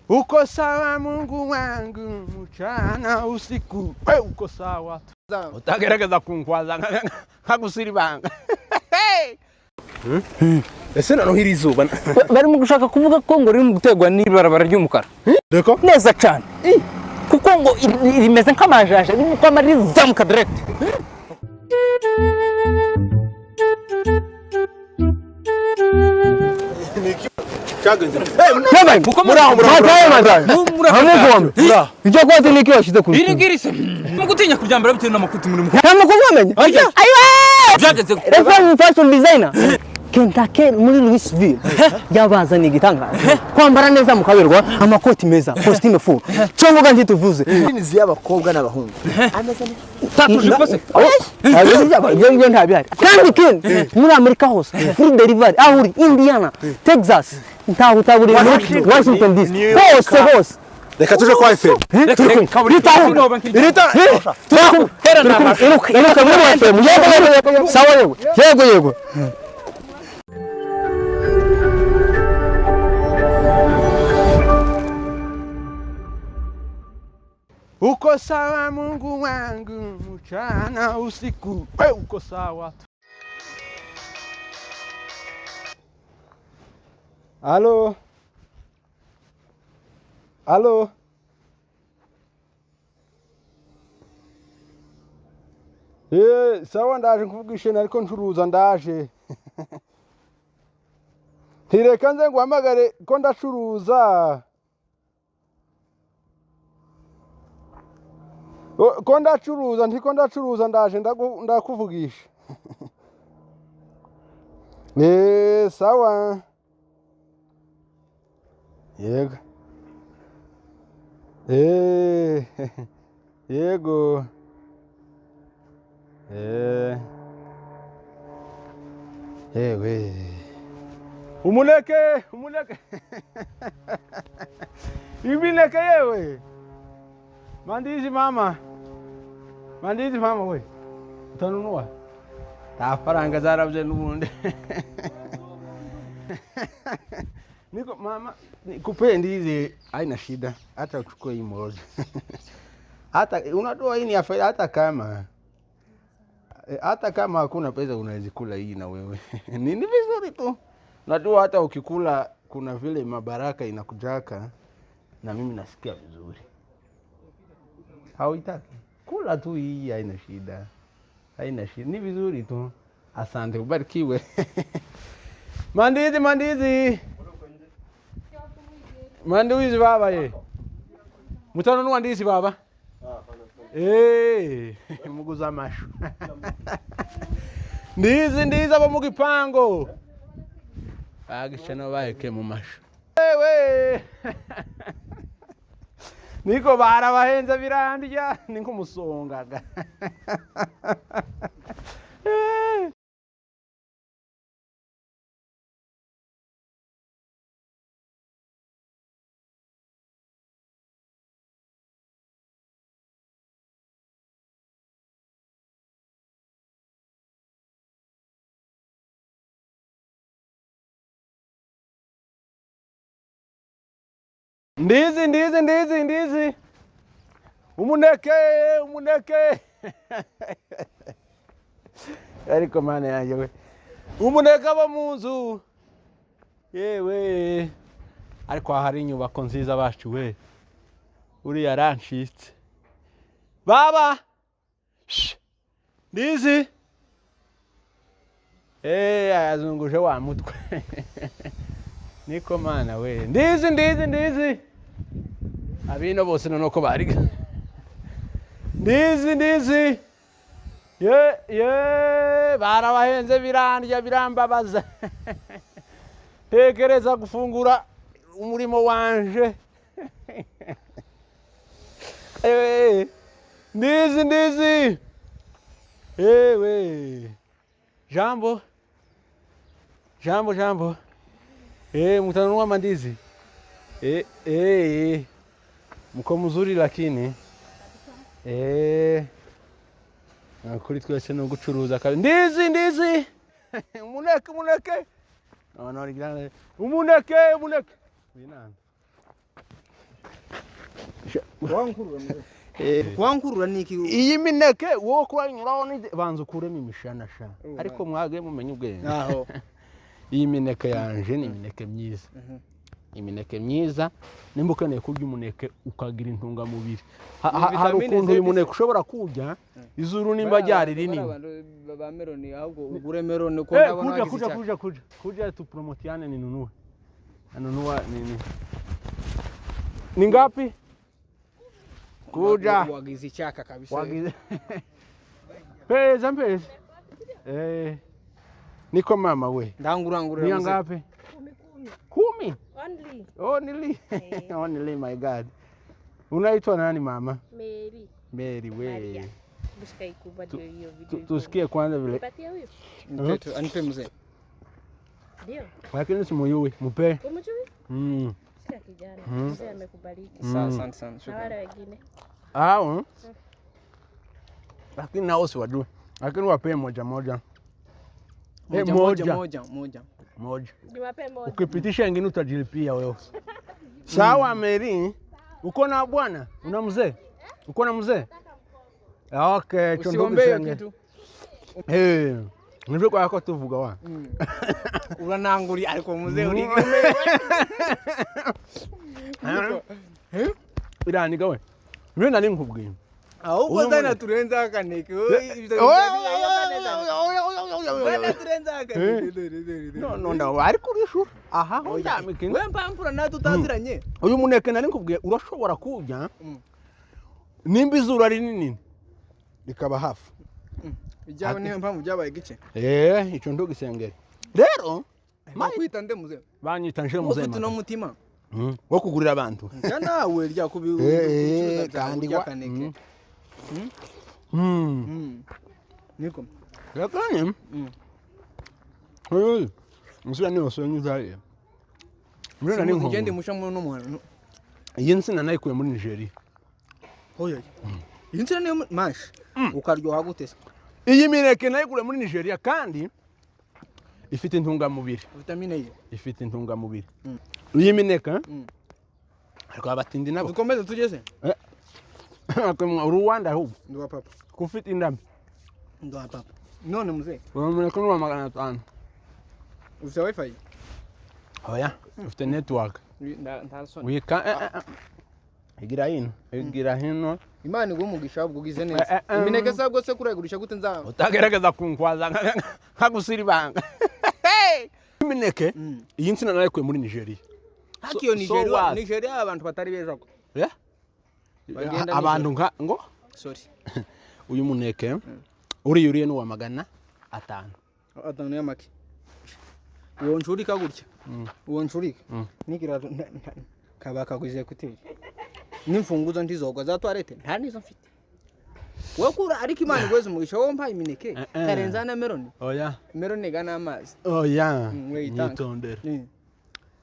Uko sawa Mungu wangu mchana usiku. Uko sawa. Utagerageza kunkwaza nkagusiribanga. Ese nano hiri izuba bari mu gushaka kuvuga ko ngo riri mu gutegwa n'ibarabara ry'umukara. Deko Neza cyane. Kuko ngo rimeze nk'amajaje n'uko amarizamuka direct. cyagenze Nabaye muraho Ibyo kote niki washize kuri. Iri ngirise mu gutinya kuryambara bitewe n'amakuti muri mukuru. Nta makuru wamenye. Ayiwe! Byageze Reference fashion designer. Kentucky muri Louisville yabazaniye igitangaza kwambara neza mukaberwa amakoti meza costume full cyongoga ntituvuze nizi y'abakobwa n'abahungu ameze tatuje kose ibyo ntabihari kandi ken muri Amerika hose free delivery ahuri Indiana Texas ntaho utaburi Washington DC hose reka tuje kwa FM yego Uko sawa Mungu wangu mchana usiku. Uko sawa. Halo. Sawa ndaje kuvugisha ariko ncuruza ndaje. Ntireka nze nguhamagare ko ndacuruza. Ko ndacuruza ndaje ndakuvugisha. Sawa. Yego. Yego. Ewe. Umuneke. Ibineke yewe. Mandizi mama we. Utanunua? Tafaranga zarabye nubundi. Niko mama nikupe ndizi haina shida hata uchukue hii moja. Hata unatoa hii ni afya hata kama hakuna pesa unaweza kula hii na wewe. Ni vizuri tu. Unajua hata ukikula kuna vile mabaraka inakujaka na mimi nasikia vizuri. Hauitaki? Kula tu hii haina shida. Ni vizuri tu. Asante ubarikiwe. Mandizi. Mandizi baba ye. Mutanunua ndizi baba? Muguza amashu. Ndizi abo mu gipango. Agishana baheke mu mashu. Niko barabahenza birandya ni nk'umusongaga. Ndizi. Umuneke. Ariko mana yanjye we. Umuneke aba mu nzu. Yewe. Ariko hari inyubako nziza bacu we. Uri yaranshitse. Baba. Ndizi. Azunguje wa mutwe. Niko mana we. Ndizi. Abino bose nonoko bariga. Ndizi. Barabahenze birandya birambabaza. Tekereza gufungura umurimo wanje. Ndizi. Jambo. Mutanunua mandizi. Mko mzuri lakini. Kuri twese no gucuruza kabisa. Ndizi. Umuneke. No, rigana. Umuneke. Binana. Wankurura niki iyi mineke wowe kuba nyuraho ni banza ukuremo imishana sha ariko mwage mumenye ubwenge aho iyi mineke yanje ni imineke myiza imineke myiza nimba ukeneye kurya umuneke ukagira intungamubiri hari ukuntu uyu muneke ushobora kurya izuru nimba ryari rinini ba meloni ahubwo ugure meloni uko ndabona kuja tu promotiane ni nunua ni ngapi kuja wagize icyaka kabisa wagize pesa niko mama we ndangurangurira ni ngapi 10 Only. Only my god. Unaitwa nani mama? Mary we. Maria. Busikai kubadili hiyo video. Tusikie kwanza vile. Patia huyo. Mtoto anipe mzee. Ndio. Lakini simuyui, mpe. Umjui? Sika kijana. Mzee amekubariki. Asante sana. Na wale wengine. Lakini nao si wajue. Lakini wape moja. Moja. Niwape moja. Ukipitisha wengine utajilipia wewe. Sawa Mary. Uko na bwana? Una mzee? Uko na mzee? Okay, chondoke kitu. Nivyo kwa yako tuvuga wa. Urananguri ariko mzee uri. Irani gawe. Mimi nari nkubwiye. Ahubwo zana turenza akaneke. No ndawo ariko urishu. Aha ndamike. We mpampura na tutaziranye. Uyu muneke nari nkubwiye urashobora kurya. Nimba izuru ari nini rikaba hafi. Bijyaho niyo mpamvu byabaye gice. Icyo ndo gisengere. Rero makwita nde muze. Banyita nje muze. Ufite no mutima. Wo kugurira abantu. Nawe rya kubi kandi wakaneke. Niko. Yakanye. Musira ni osonyu zaye. Murena ni nko. Ngende musha no mwana. Iyi nsina nayikuye muri Nigeria. Hoyo. Iyi nsina ni mash. Ukaryoha gute se? Iyi mineke nayikuye muri Nigeria kandi ifite intungamubiri. Vitamine ye. Ifite intungamubiri. Iyi mineke ariko abatindi nabo. Dukomeze tugeze. Rwanda hubu. Ndo papa. Kufiti ndambi. Ndo papa. None mzee. Mineke ni 500. Ufite wifi? Oya, ufite network. Ntasoni. We can igira hino. Imana igumugisha ahubwo ugize neza. Imineke sabwo se kuregurisha gute nza. Utagerageza kunkwaza nkagusira ibanga. Imineke iyi nsina nayikuye muri Nigeria. Hakiyo Nigeria abantu batari beza ko. Abantu ngo sorry. Uyu muneke uriye no wa 500. 5 y'amaki. Uwo nshurika gutya. Uwo nshurika. Nikirato kabaka guze kutiri. Nimfunguzo ndizogwa za toilette nta nizo mfite. Wakura ariko Imana igweze umugisha wo mpa imineke karenza na meloni. Oya. Meloni gana amazi. Oya. Nitondera.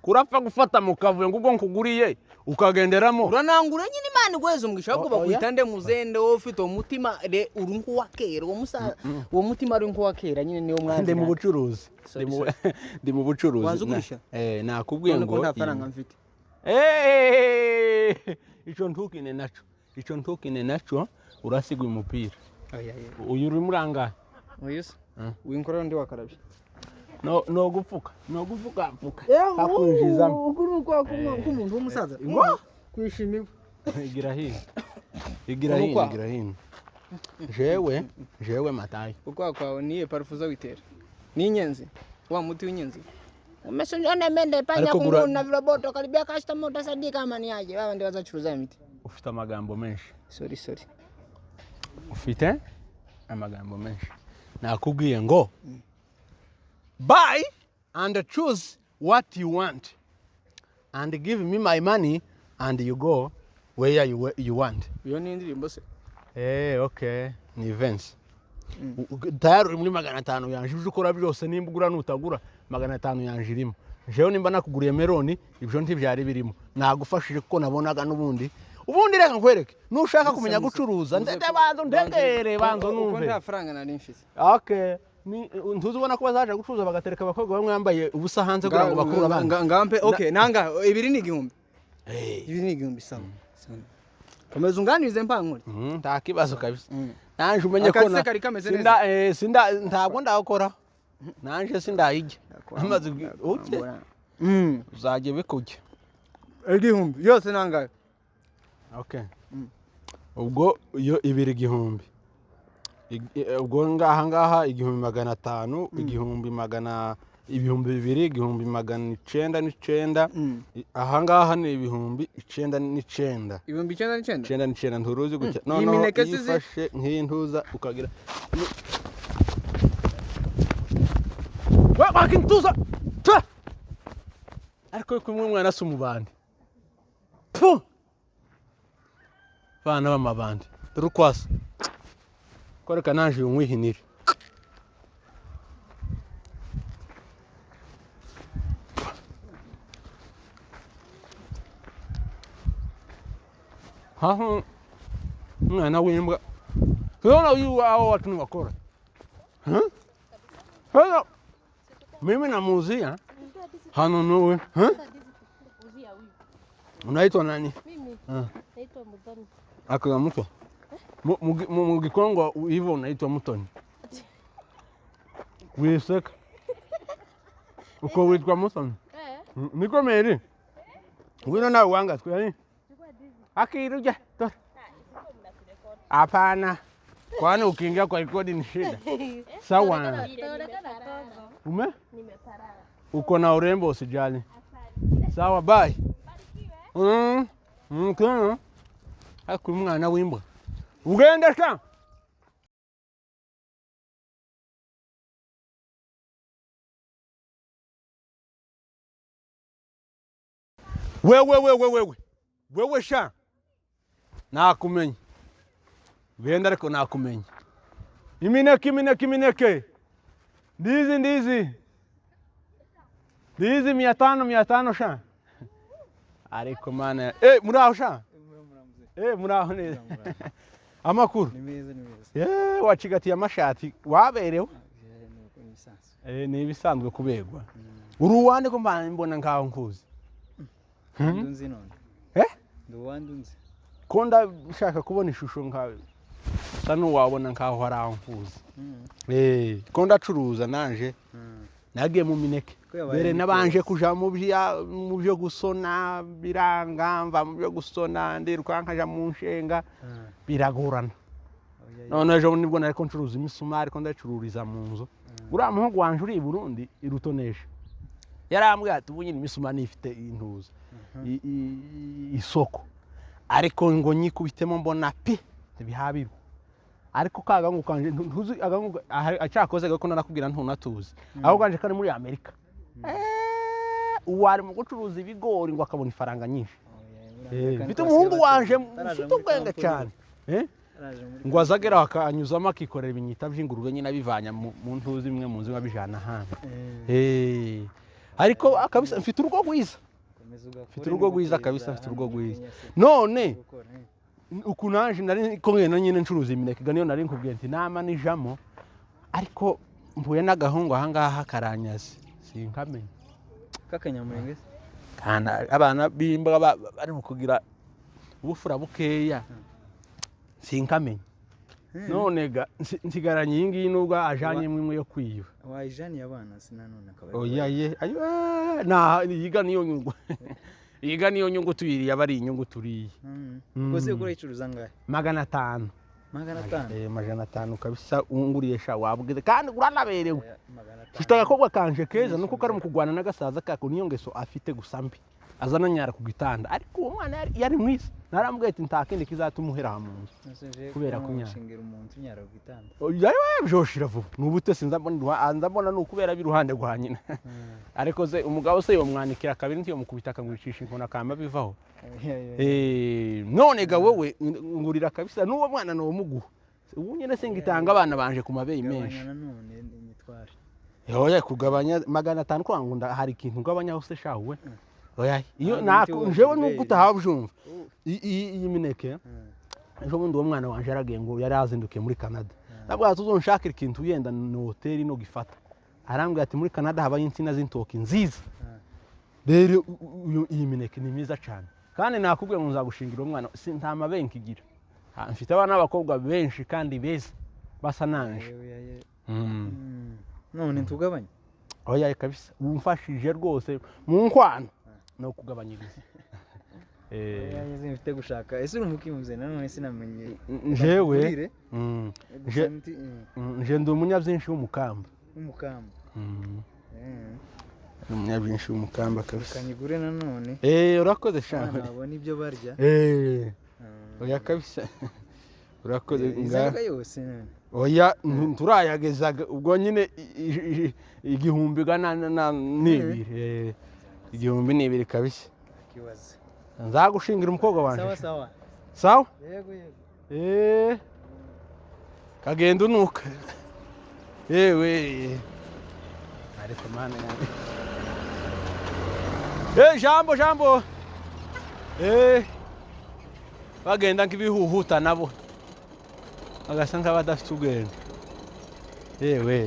Kurapfa gufata mukavuye ngubwo nkuguriye ukagenderamo. Uranangura nyine Imana igweze umugisha ahubwo bakwitande muzende wo ufite umutima urunku wakera wo musa wo mutima ari nko wakera nyine niyo mwanzi. Ndi mu bucuruzi. Ndi mu bucuruzi. Wazugurisha? Nakubwiye ngo nta faranga mfite. Ico ntukine naco urasiga umupira. Uyu uri muranga. Oyese. Winkorera ndi wakarabye. No gupfuka hakunjizamo ukuru kwa kumuntu w'umusaza kwishimira igira hino jewe Matayo ukwa kwawe niye parufuza witera ni inyenzi wa muti w'inyenzi umesonjana mende panya kungu na viroboto karibia customer utasadika kama ni aje baba ndio wazachuruza imiti ufite amagambo menshi sorry ufite amagambo menshi nakubwiye ngo buy and choose what you want and give me my money and you go where you want. Iyo ni indirimbo se? Okay, ni events. Tayari muri 500 yanje ukora byose nimba ugura nutagura 500 yanje irimo. Jewe nimba nakuguriye meloni ibyo ntibyari birimo. Nagufashije kuko nabonaga ubundi reka nkwereke nushaka kumenya gucuruza ndegere banzo numve. Uko nta faranga nari mfite. Okay. Ntuzubona ko bazaje gucuruza bagatereka abakobwa bamwe yambaye ubusa hanze kugira ngo bakurura abana. Ngampe okay nanga ibiri ni igihumbi. Ibiri ni igihumbi sawa. komeza unganize mpankuri nta kibazo kabisa nanje umenye ko Akase kari kameze neza. sinda ntabwo ndakora nanje sindayijya amaze uke uzajye bikujya igihumbi yose nangaye okay ubwo iyo ibiri igihumbi ubwo ngaha 1500 ibihumbi bibiri 1999 aha ngaha ni ibihumbi 99 ibihumbi 99 nturuzi gutya none yifashe nk'intuza ukagira wakintuza ariko kumwe mwana sumubandi bana b'amabandi rukwasa koreka nanje umwihinire haho mwana w'imbwa Unaona huyu hao watu ni wakora. Hello. Mimi namuuzia. Hanunui. Unaitwa nani? Mimi. Naitwa Mutoni. Akila mtu. Mugikongo hivyo unaitwa Mutoni. Wiseka. Uko witwa Mutoni? Niko Meri. Wino na uanga siku yani. Akiruja. Hapana. Kwani ukiingia kwa rekodi ni shida. Sawa. Ume? Nimeparara. Uko na urembo usijali. Sawa, bye. Kana. Aku mwana w'imbwa. Ugenda sha? Wewe sha. Nakumenye. Genda ariko nakumenye. Imineke. Ndizi. Ndizi 500 sha. Ariko mana. Muraho sha? Muraho neza. Amakuru. Nimeza. Wacigatiye amashati waberewe. Ni ibisanzwe kubegwa. Uruwande ko mbona ngaho nkuzi. Ndunzi none. Nduwandunzi. Konda ushaka kubona ishusho nkawe. Sano wabona nkaho hari amfuzi. Konda curuza nanje. Nagiye mu mineke. Bere nabanje kuja mu byo gusona biranga mva mu byo gusona ndiruka nkaja mu nshenga biragorana. None ejo nibwo nariko ncuruza imisumari ko ndacururiza mu nzu. Ura muhungu wanje uri i Burundi irutonesha. Yarambwiye ati ubu nyine imisumari ifite intuza. Isoko. Ariko ngo nyikubitemo mbona pe bihabiro. Ariko kagangu kanje ntuzi agangu acakoze gako narakubwira ntunatuzi. Aho kanje kari muri Amerika. Uwari mu gucuruza ibigori ngo akabona ifaranga nyinshi. Bito umuhungu wanje mfite ubwenge cyane. Ngo azagera akanyuzamo akikorera ibinyita by'ingurube nyine abivanya mu ntuzi imwe mu nzu babijana hano. Ariko akabisa mfite urugo rwiza. Mfite urugo rwiza kabisa mfite urugo rwiza. None ukunanje nari kongena nyine ncuruza imineke ganiyo nari nkubwiye nti nama nijamo ariko mvuye n'agahungu ahangaha karanyaze sinkamenye kakanyamurenge kana abana bimba bari kugira ubufura bukeya sinkamenye none ga nsigaranye ingi nubwo ajanye imwe yo kwiba wajani abana sinanone akaba oya na yiga niyo nyungu yiga niyo nyungu tuyiriye abari inyungu turiye Kose kuri icuruza ngahe 500 500 kabisa unguriye sha wabugeze kandi uranaberewe Shitaka kogwa kanje keza nuko kari mu kugwana n'agasaza kako niyo ngeso afite gusambi azana nyara ku gitanda ariko uwo mwana yari mwisi narambwiye ati ntakindi kizatumuhera mu nzu kubera kunyara shingira umuntu nyara ku gitanda yawe byoshira vuba nubute sinzabona nukubera biruhande gwa nyina ariko ze umugabo se yo mwanikira kabiri ntiyo mukubita kangwicisha inkona kamba bivaho none ga wowe ngurira kabisa nuwo mwana no muguha ubu nyene singitanga abana banje ku mabeyi menshi Oya kugabanya 500 kwangunda hari ikintu ngabanya hose shawe oya iyo nako njewe nuko utahabyumva iyi mineke ejo bundi uwo mwana wanje aragiye ngo yari azindukiye muri Canada nabwo atuzonshakira ikintu yenda no hotel no gifata arambwira ati muri Canada habaye insina z'intoki nziza rero iyi mineke ni myiza cyane kandi nakubwiye ngo nzagushingira umwana nta mabenki igira mfite abana b'abakobwa benshi kandi beza basa nanje none ntugabanye oya kabisa umfashije rwose mu nkwano no kugabanyiriza mfite gushaka ese uri umukimuze nanone sinamenye jewe je ndi umunyabyinshi w'umukamba umunyabyinshi w'umukamba kabisa kanyigure nanone urakoze cyane nabona ibyo barya oya kabisa urakoze ngaga yose oya turayagezaga ubwo nyine igihumbi n'ibiri igihumbi n'ibiri kabisa kibazo nzagushingira umukobwa wanje sawa sawa yego kagenda unuka yewe ariko mana jambo bagenda nk'ibihuhuta nabo bagasa nk'abadafite ubwenge yewe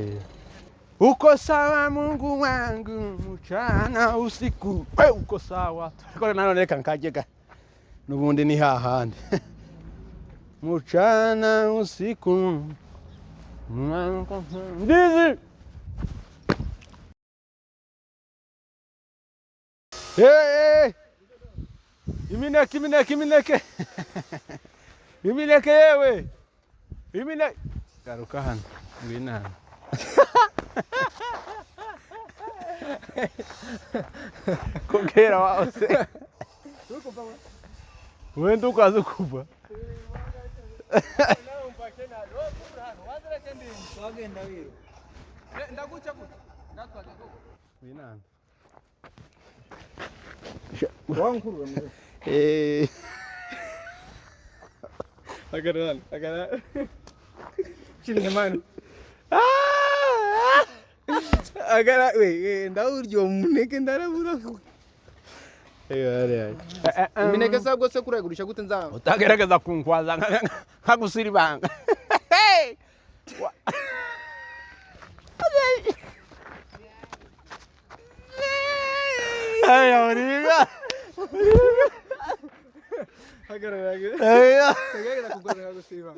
uko sawa Mungu wangu mchana usiku uko sawa ariko nanone reka nkajye n'ubundi ni hahandi mchana usiku ndizi imineke yewe imineke garuka hano ngwino hano kongera wose wenda ukaza kuva agarara chini mano agara we ndawuryo muneke ndarabura imineke sabwo se kuragurisha gute nzaba utagerageza kunkwaza nkagusira ibanga aya uriga agarara agara kugora gusiba